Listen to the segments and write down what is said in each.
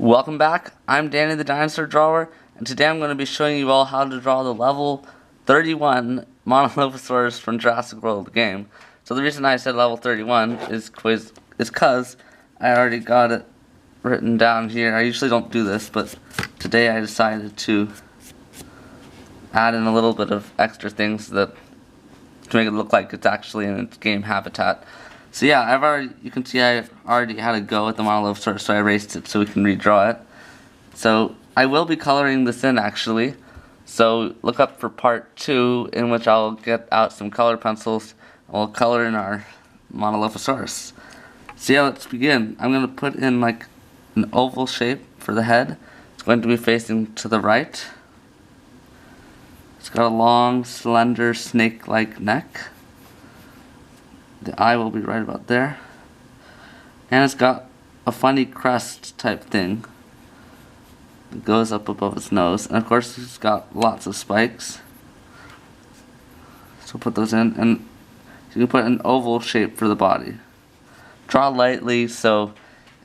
Welcome back, I'm Danny the Dinosaur Drawer, and today I'm going to be showing you all how to draw the level 31 Monolophosaurus from Jurassic World the Game. So the reason I said level 31 is because I already got it written down here. I usually don't do this, but today I decided to add in a little bit of extra things to make it look like it's actually in its game habitat. So yeah, you can see I already had a go at the Monolophosaurus, so I erased it so we can redraw it. So I will be coloring this in actually. So look up for part 2, in which I'll get out some color pencils and we'll color in our Monolophosaurus. So yeah, let's begin. I'm going to put in like an oval shape for the head. It's going to be facing to the right. It's got a long, slender, snake-like neck. The eye will be right about there. And it's got a funny crest type thing that goes up above its nose. And of course it's got lots of spikes. So put those in, and you can put an oval shape for the body. Draw lightly so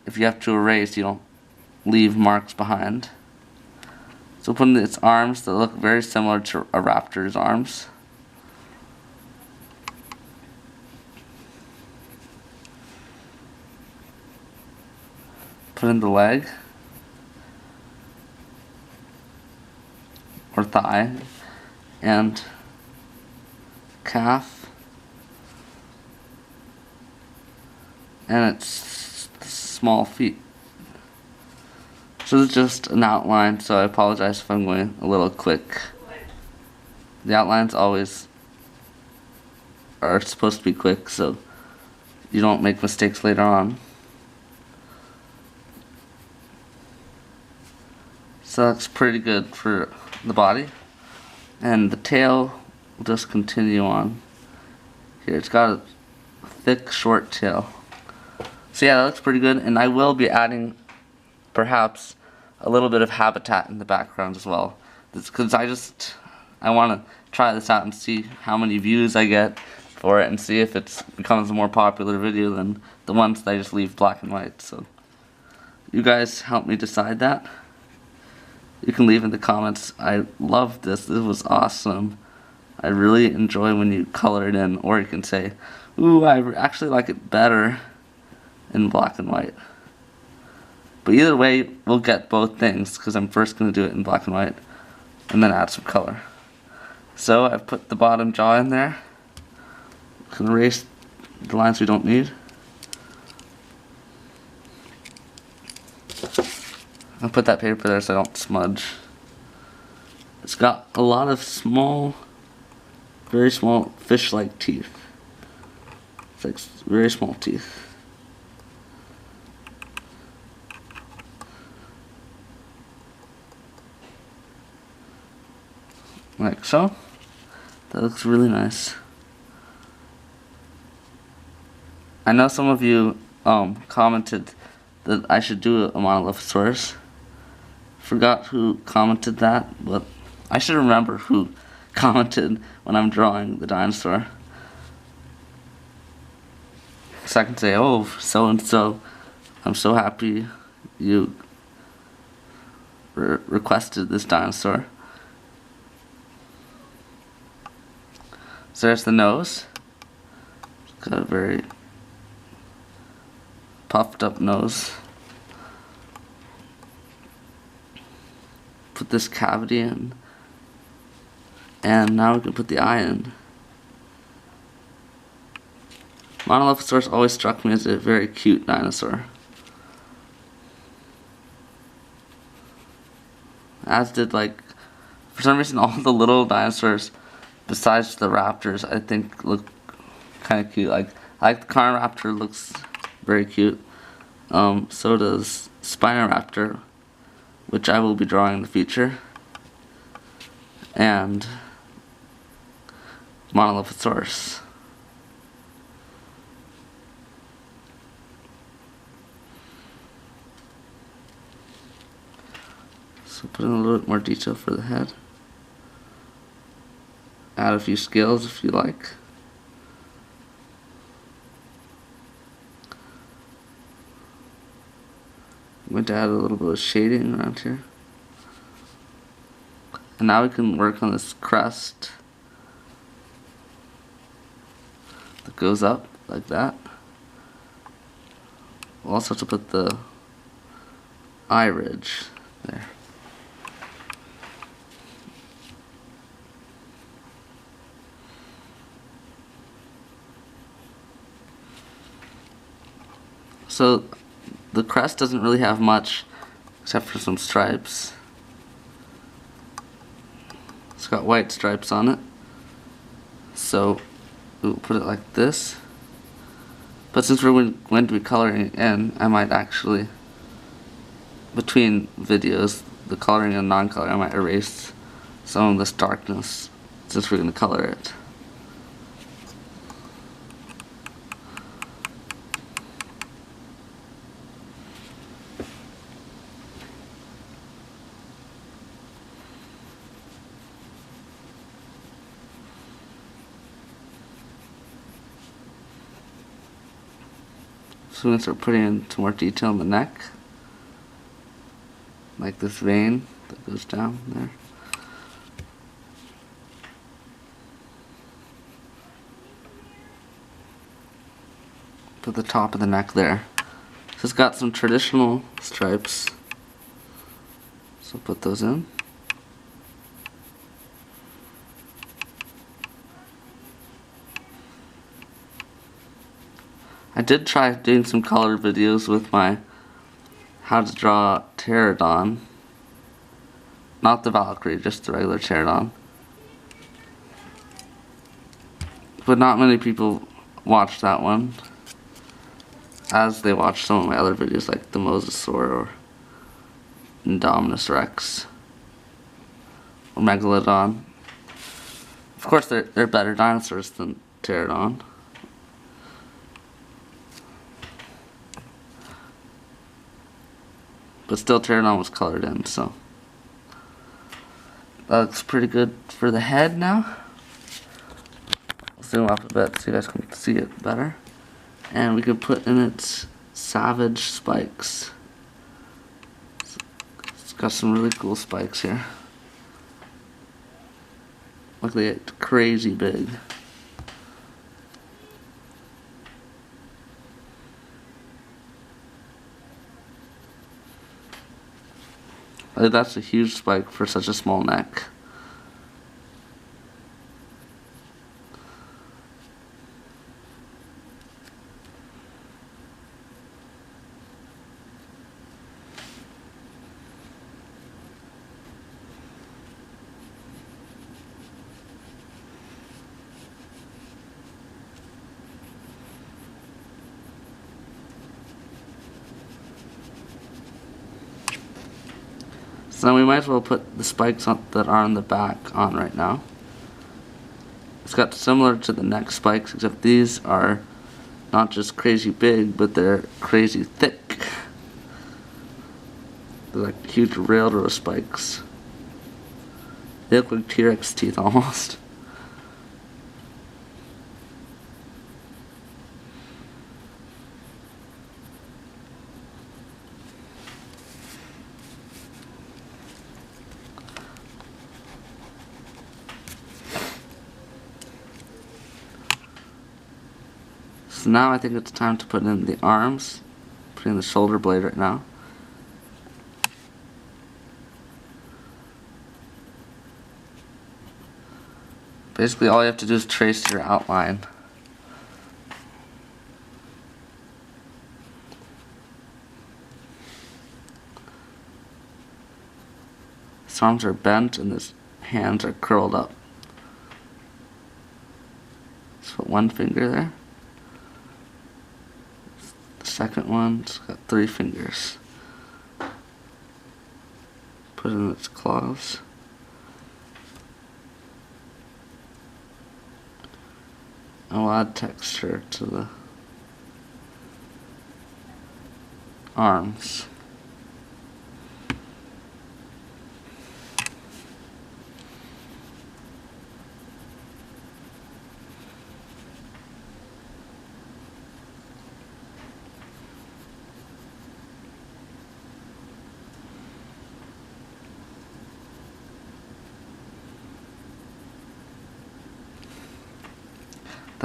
if you have to erase you don't leave marks behind. So put in its arms that look very similar to a raptor's arms. Put in the leg, or thigh, and calf, and its small feet. So this is just an outline, so I apologize if I'm going a little quick. The outlines always are supposed to be quick, so you don't make mistakes later on. So that's pretty good for the body. And the tail will just continue on. Here, it's got a thick, short tail. So yeah, that looks pretty good. And I will be adding, perhaps, a little bit of habitat in the background as well. Because I want to try this out and see how many views I get for it, and see if it becomes a more popular video than the ones that I just leave black and white. So you guys help me decide that. You can leave in the comments. I love this. This was awesome. I really enjoy when you color it in, or you can say, ooh, I actually like it better in black and white. But either way, we'll get both things, because I'm first going to do it in black and white, and then add some color. So I've put the bottom jaw in there. I can erase the lines we don't need. I'll put that paper there so I don't smudge. It's got a lot of small, very small fish-like teeth. It's like very small teeth. Like so. That looks really nice. I know some of you commented that I should do a Monolophosaurus. Forgot who commented that, but I should remember who commented when I'm drawing the dinosaur. So I can say, oh, so and so, I'm so happy you requested this dinosaur. So there's the nose. It's got a very puffed up nose. Put this cavity in, and now we can put the eye in. Monolophosaurus always struck me as a very cute dinosaur, as did, like, for some reason all the little dinosaurs besides the raptors I think look kind of cute. Like the Carniraptor looks very cute. So does Spinoraptor, which I will be drawing in the future, and Monolophosaurus. So put in a little bit more detail for the head. Add a few scales if you like. I'm going to add a little bit of shading around here. And now we can work on this crest that goes up like that. We'll also have to put the eye ridge there. So the crest doesn't really have much except for some stripes. It's got white stripes on it. So we'll put it like this. But since we're going to be coloring it in, I might actually, between videos, the coloring and non-coloring, I might erase some of this darkness since we're going to color it. So we're going to start putting in some more detail in the neck. Like this vein that goes down there. Put the top of the neck there. So it's got some traditional stripes. So put those in. I did try doing some color videos with my how to draw pterodon. Not the Valkyrie, just the regular pterodon. But not many people watched that one, as they watched some of my other videos like the Mosasaur or Indominus Rex or Megalodon. Of course they're better dinosaurs than pterodon. But still, pterodon was colored in, so that looks pretty good for the head now. I'll zoom up a bit so you guys can see it better. And we can put in its savage spikes. It's got some really cool spikes here. Look, they get crazy big. That's a huge spike for such a small neck. So now we might as well put the spikes on, that are on the back on right now. It's got similar to the neck spikes, except these are not just crazy big, but they're crazy thick. They're like huge railroad spikes. They look like T-Rex teeth almost. So now I think it's time to put in the arms. Put in the shoulder blade right now. Basically all you have to do is trace your outline. His arms are bent and his hands are curled up. Let's put one finger there. The second one's got 3 fingers. Put in its claws. And we'll add texture to the arms.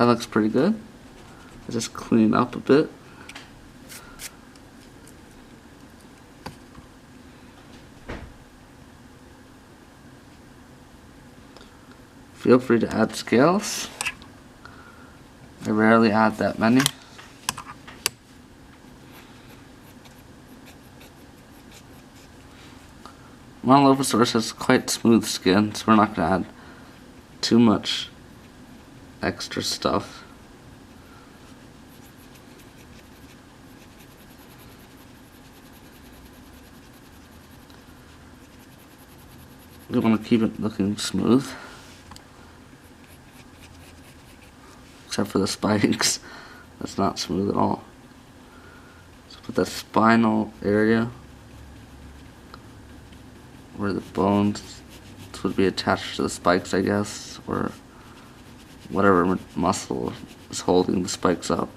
That looks pretty good. I just clean up a bit. Feel free to add scales. I rarely add that many. Monolophosaurus has quite smooth skin, so we're not going to add too much extra stuff. We want to keep it looking smooth. Except for the spikes. That's not smooth at all. So put that spinal area where the bones would be attached to the spikes, I guess, or whatever muscle is holding the spikes up.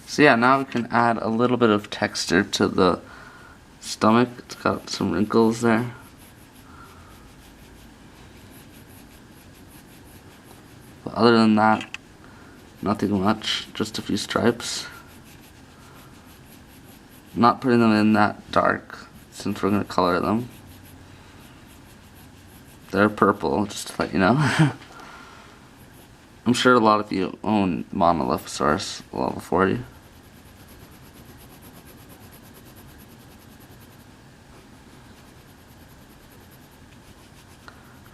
So yeah, now we can add a little bit of texture to the stomach. It's got some wrinkles there. But other than that, nothing much, just a few stripes. Not putting them in that dark, since we're going to color them. They're purple, just to let you know. I'm sure a lot of you own Monolophosaurus level 40.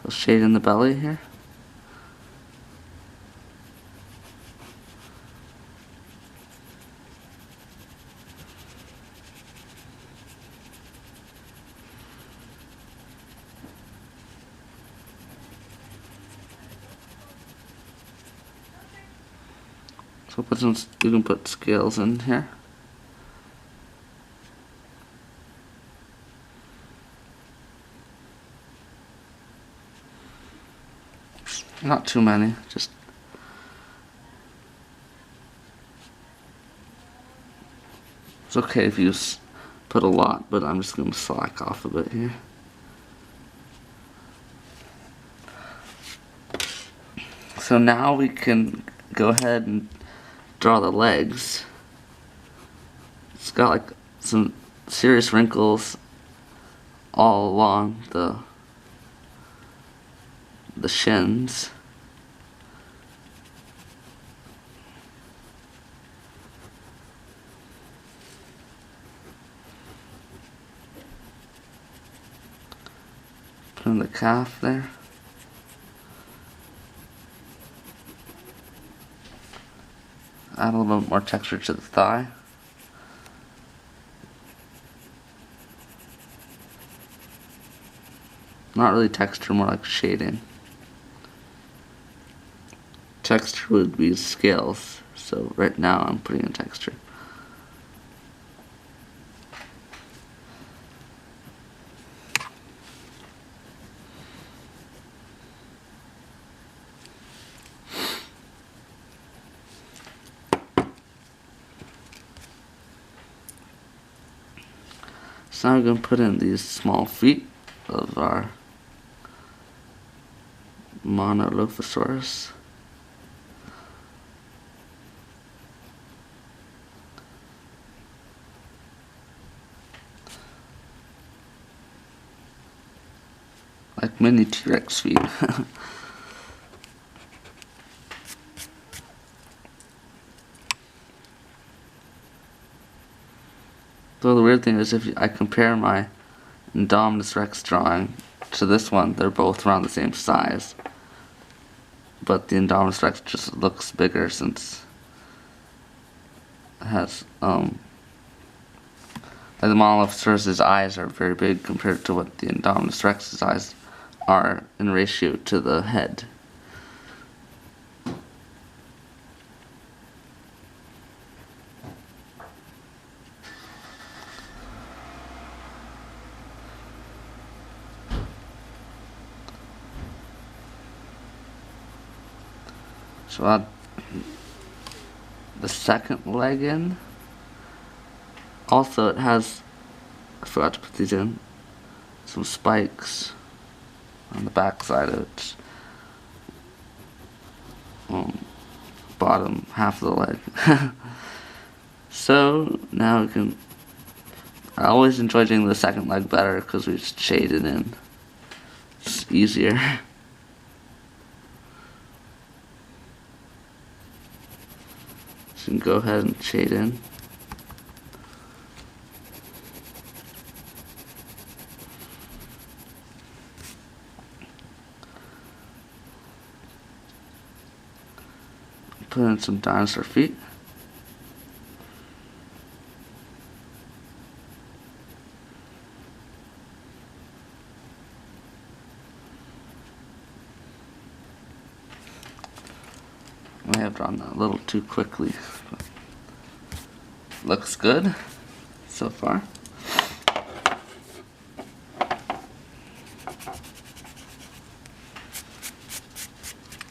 A shade in the belly here. So put some, you can put scales in here. Not too many, just it's okay if you put a lot, but I'm just going to slack off a bit here. So now we can go ahead and draw the legs. It's got like some serious wrinkles all along the shins. Put in the calf there. Add a little bit more texture to the thigh. Not really texture, more like shading. Texture would be scales, so right now I'm putting in texture. So now we're going to put in these small feet of our Monolophosaurus. Like mini T-Rex feet. So the weird thing is, if I compare my Indominus Rex drawing to this one, they're both around the same size. But the Indominus Rex just looks bigger since it has, like the Monolophosaurus' eyes are very big compared to what the Indominus Rex's eyes are in ratio to the head. So add the second leg in. Also, it has, I forgot to put these in, some spikes on the back side of its bottom half of the leg. So now we can. I always enjoy doing the second leg better because we just shade it in. It's easier. So you can go ahead and shade in. Put in some dinosaur feet. I may have drawn that a little too quickly, but looks good so far.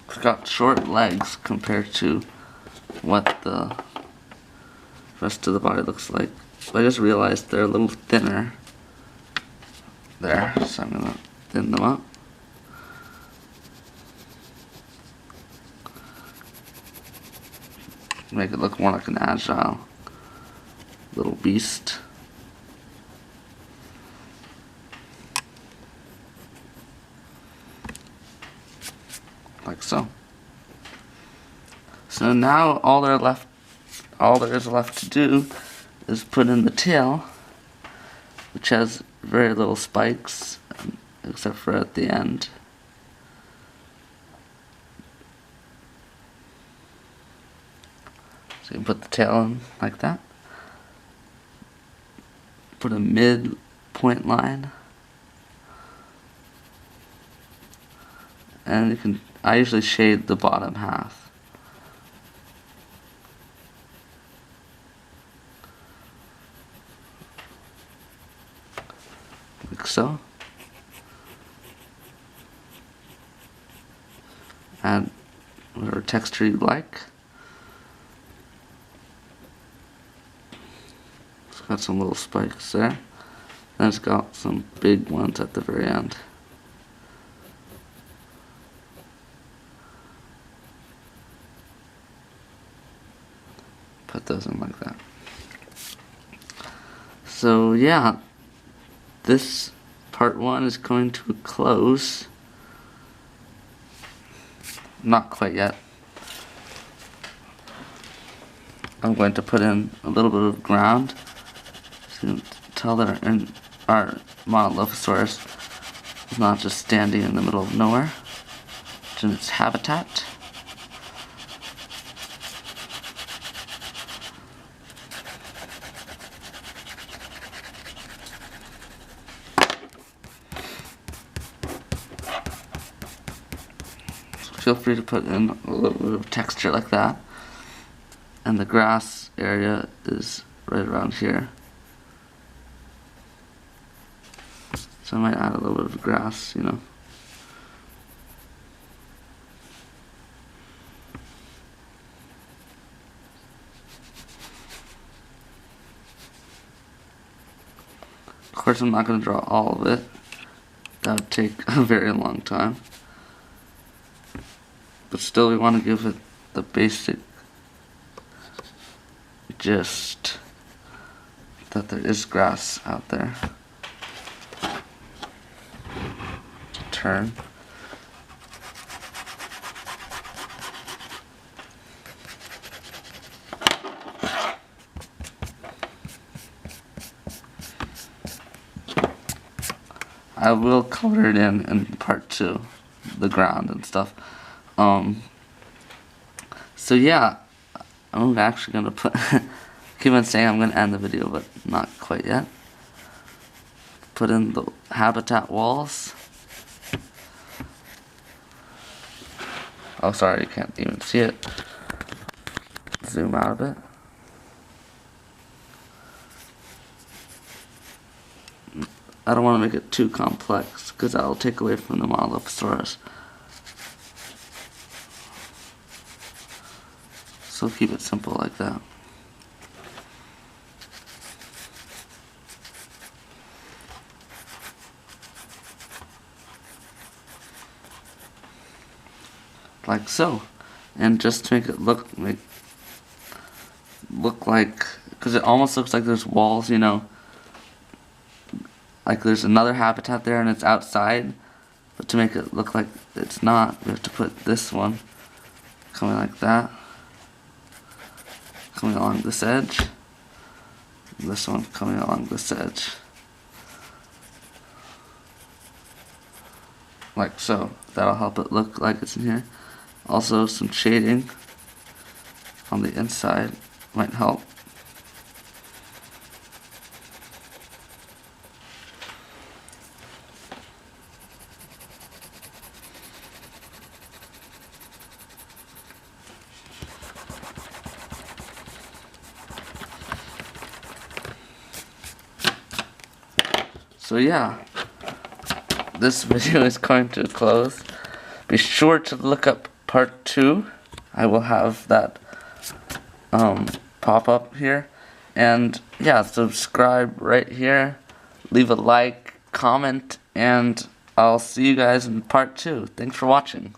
It's got short legs compared to what the rest of the body looks like. So I just realized they're a little thinner there, so I'm gonna thin them up. Make it look more like an agile little beast. Like so. So now all there is left to do is put in the tail, which has very little spikes, except for at the end. So you can put the tail in like that. Put a mid-point line. And you can, I usually shade the bottom half. Like so. Add whatever texture you like. It's got some little spikes there. And it's got some big ones at the very end. Put those in like that. So yeah, this part 1 is going to a close. Not quite yet. I'm going to put in a little bit of ground to tell that our Monolophosaurus is not just standing in the middle of nowhere. It's in its habitat. Feel free to put in a little bit of texture like that. And the grass area is right around here. So I might add a little bit of grass, you know. Of course, I'm not going to draw all of it. That would take a very long time. But still, we want to give it the basic gist that there is grass out there. Turn. I will color it in part 2, the ground and stuff. So yeah, I'm actually gonna put keep on saying I'm gonna end the video, but not quite yet. Put in the habitat walls. Oh, sorry, you can't even see it. Zoom out a bit. I don't want to make it too complex because that'll take away from the Monolophosaurus. So keep it simple like that. like so. And just to make it look like, because it almost looks like there's walls, you know, like there's another habitat there and it's outside, but to make it look like it's not, we have to put this one coming like that, coming along this edge, and this one coming along this edge, like so. That'll help it look like it's in here. Also, some shading on the inside might help. So yeah, this video is coming to a close. Be sure to look up part 2. I will have that pop up here. And yeah, subscribe right here. Leave a like, comment, and I'll see you guys in part 2. Thanks for watching.